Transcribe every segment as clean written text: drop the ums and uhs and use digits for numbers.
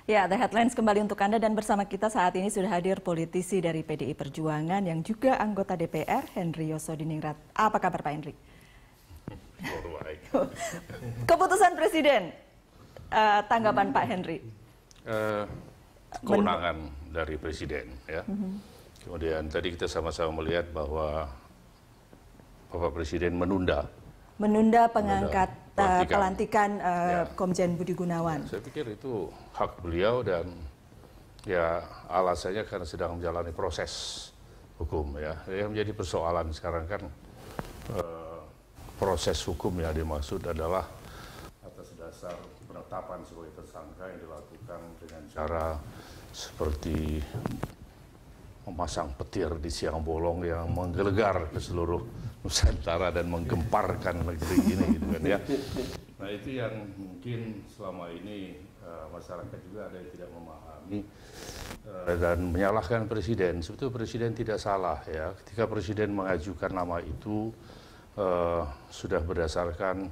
Ya, The Headlines kembali untuk Anda dan bersama kita saat ini sudah hadir politisi dari PDI Perjuangan yang juga anggota DPR, Henry Yosodiningrat. Apa kabar Pak Henry? Keputusan Presiden, tanggapan Pak Henry? Kewenangan dari Presiden, ya. Kemudian tadi kita sama-sama melihat bahwa Bapak Presiden menunda pelantikan Komjen Budi Gunawan. Saya pikir itu hak beliau dan ya alasannya karena sedang menjalani proses hukum, ya. Yang menjadi persoalan sekarang kan proses hukum yang dimaksud adalah atas dasar penetapan sebagai tersangka yang dilakukan dengan cara seperti memasang petir di siang bolong yang menggelegar ke seluruh Nusantara dan menggemparkan negeri ini, gitu kan, ya. Nah, itu yang mungkin selama ini masyarakat juga ada yang tidak memahami dan menyalahkan Presiden. Sebetulnya Presiden tidak salah, ya. Ketika Presiden mengajukan nama itu sudah berdasarkan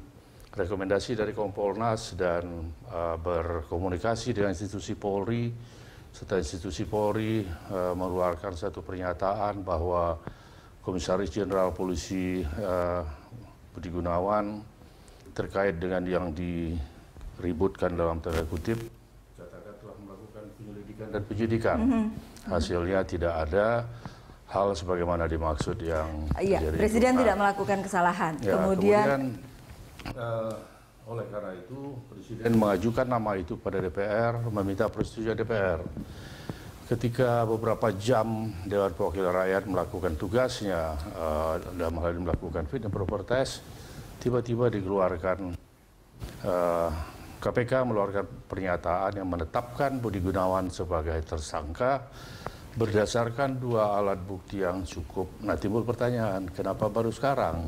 rekomendasi dari Kompolnas dan berkomunikasi dengan institusi Polri. Setelah institusi Polri mengeluarkan satu pernyataan bahwa Komisaris Jenderal Polisi Budi Gunawan terkait dengan yang diributkan dalam tanda kutip, katakan telah melakukan penyelidikan dan penyidikan. Hasilnya tidak ada hal sebagaimana dimaksud yang Presiden tidak melakukan kesalahan. Ya, kemudian oleh karena itu Presiden mengajukan nama itu pada DPR, meminta persetujuan DPR. Ketika beberapa jam Dewan Perwakilan Rakyat melakukan tugasnya dalam hal ini melakukan fit and proper test, tiba-tiba dikeluarkan KPK mengeluarkan pernyataan yang menetapkan Budi Gunawan sebagai tersangka berdasarkan dua alat bukti yang cukup. Nah, timbul pertanyaan, kenapa baru sekarang?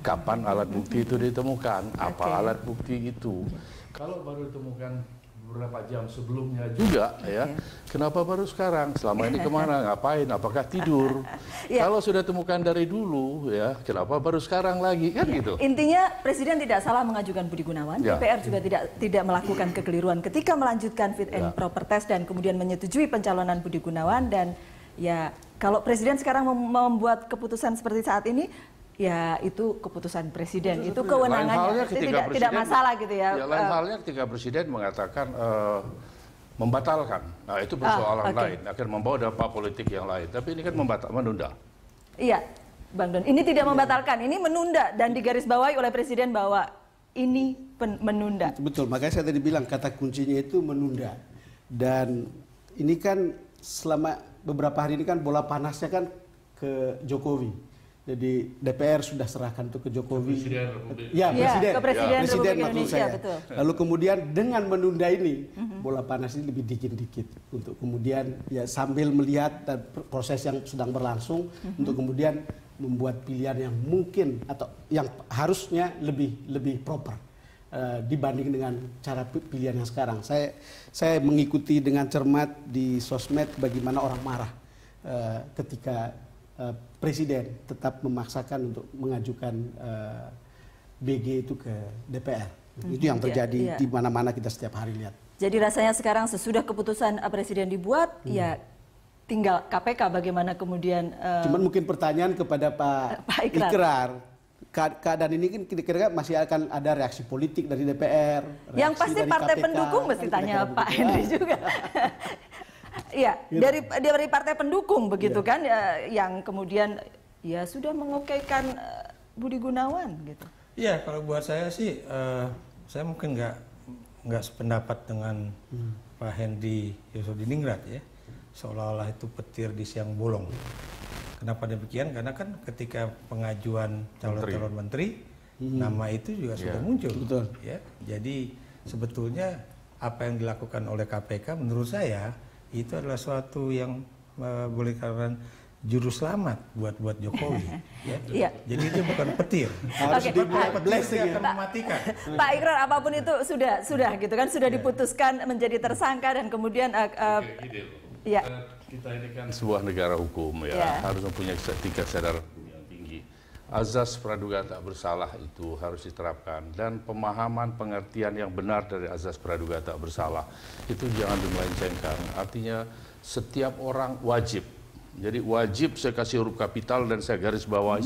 Kapan alat bukti itu ditemukan? Apa alat bukti itu? Kalau baru ditemukan beberapa jam sebelumnya juga, ya, kenapa baru sekarang? Selama ini kemana? Ngapain? Apakah tidur? Kalau sudah temukan dari dulu, ya, kenapa baru sekarang lagi? Kan gitu. Intinya Presiden tidak salah mengajukan Budi Gunawan. DPR juga tidak melakukan kekeliruan ketika melanjutkan fit and proper test dan kemudian menyetujui pencalonan Budi Gunawan. Dan ya, kalau Presiden sekarang membuat keputusan seperti saat ini, ya itu keputusan Presiden, itu kewenangannya, tidak masalah gitu ya. Lain halnya ketika Presiden mengatakan membatalkan, nah itu persoalan lain, akan membawa dampak politik yang lain. Tapi ini kan menunda. Iya, Bang Don, ini tidak membatalkan, ini menunda dan digarisbawahi oleh Presiden bahwa ini menunda. Betul, makanya saya tadi bilang kata kuncinya itu menunda. Dan ini kan selama beberapa hari ini kan bola panasnya kan ke Jokowi. Jadi DPR sudah serahkan itu ke Jokowi. Ke Presiden Republik Indonesia, betul. Lalu kemudian dengan menunda ini, bola panas ini lebih dikit-dikit untuk kemudian ya sambil melihat proses yang sedang berlangsung untuk kemudian membuat pilihan yang mungkin atau yang harusnya lebih proper dibanding dengan cara pilihan yang sekarang. Saya mengikuti dengan cermat di sosmed bagaimana orang marah ketika Presiden tetap memaksakan untuk mengajukan BG itu ke DPR. Itu yang terjadi di mana-mana kita setiap hari lihat. Jadi rasanya sekarang sesudah keputusan Presiden dibuat, ya tinggal KPK bagaimana kemudian. Cuman mungkin pertanyaan kepada Pak Ikrar. Keadaan ini kan kira-kira masih akan ada reaksi politik dari DPR. Yang pasti partai KPK, pendukung mesti tanya Pak Henry juga. Iya, dari partai pendukung begitu kan, yang kemudian ya sudah mengokeikan Budi Gunawan gitu. Iya, kalau buat saya sih, saya mungkin nggak sependapat dengan Pak Henry Yosodiningrat, ya, seolah-olah itu petir di siang bolong. Kenapa demikian? Karena kan ketika pengajuan calon menteri, nama itu juga sudah muncul. Betul. Ya, jadi sebetulnya apa yang dilakukan oleh KPK menurut saya itu adalah suatu yang boleh dikatakan juru selamat buat Jokowi. Ya. Jadi itu bukan petir. Harus dibuat blessing akan mematikan. Pak Ikrar, apapun itu sudah gitu kan, sudah diputuskan menjadi tersangka dan kemudian kita ini kan sebuah negara hukum, ya, harus mempunyai tingkat kesadaran yang tinggi. azas praduga tak bersalah itu harus diterapkan, dan pemahaman pengertian yang benar dari azas praduga tak bersalah itu jangan dimelencengkan. Artinya setiap orang wajib. Jadi wajib, saya kasih huruf kapital dan saya garis bawahi,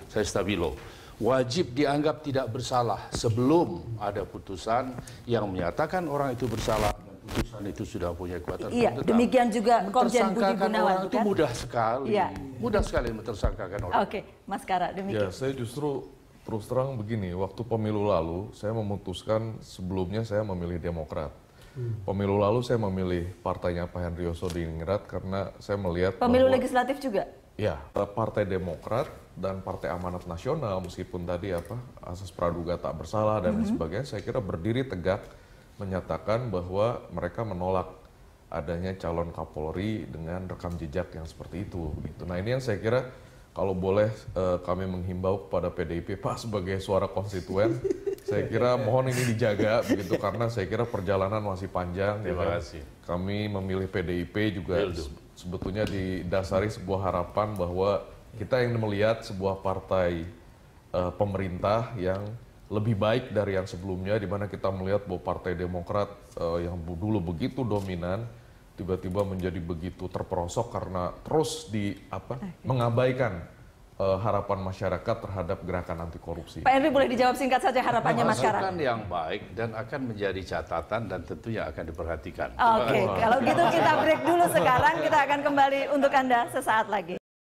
saya stabilo. Wajib dianggap tidak bersalah sebelum ada putusan yang menyatakan orang itu bersalah. Putusan itu sudah punya kekuatan. Iya, demikian juga Komjen Budi Gunawan. Orang itu mudah sekali, mudah sekali mentersangkakan orang. Oke, Mas Kara, demikian. Ya, saya justru terus terang begini, waktu pemilu lalu saya memutuskan, sebelumnya saya memilih Demokrat. Pemilu lalu saya memilih partainya Pak Henry Yosodiningrat karena saya melihat pemilu legislatif juga? Ya, Partai Demokrat dan Partai Amanat Nasional, meskipun tadi asas praduga tak bersalah dan lain sebagainya, saya kira berdiri tegak menyatakan bahwa mereka menolak adanya calon Kapolri dengan rekam jejak yang seperti itu. Gitu. Nah ini yang saya kira kalau boleh kami menghimbau kepada PDIP, Pak sebagai suara konstituen, saya kira mohon ini dijaga begitu karena saya kira perjalanan masih panjang. Terima kasih. Kami memilih PDIP juga sebetulnya didasari sebuah harapan bahwa kita ingin melihat sebuah partai pemerintah yang lebih baik dari yang sebelumnya, di mana kita melihat bahwa Partai Demokrat yang dulu begitu dominan tiba-tiba menjadi begitu terperosok karena terus mengabaikan harapan masyarakat terhadap gerakan anti korupsi. Pak Henry, boleh dijawab singkat saja harapannya Mas Kara? Masukan yang baik dan akan menjadi catatan dan tentunya akan diperhatikan. Oke, kalau gitu kita break dulu sekarang, kita akan kembali untuk Anda sesaat lagi.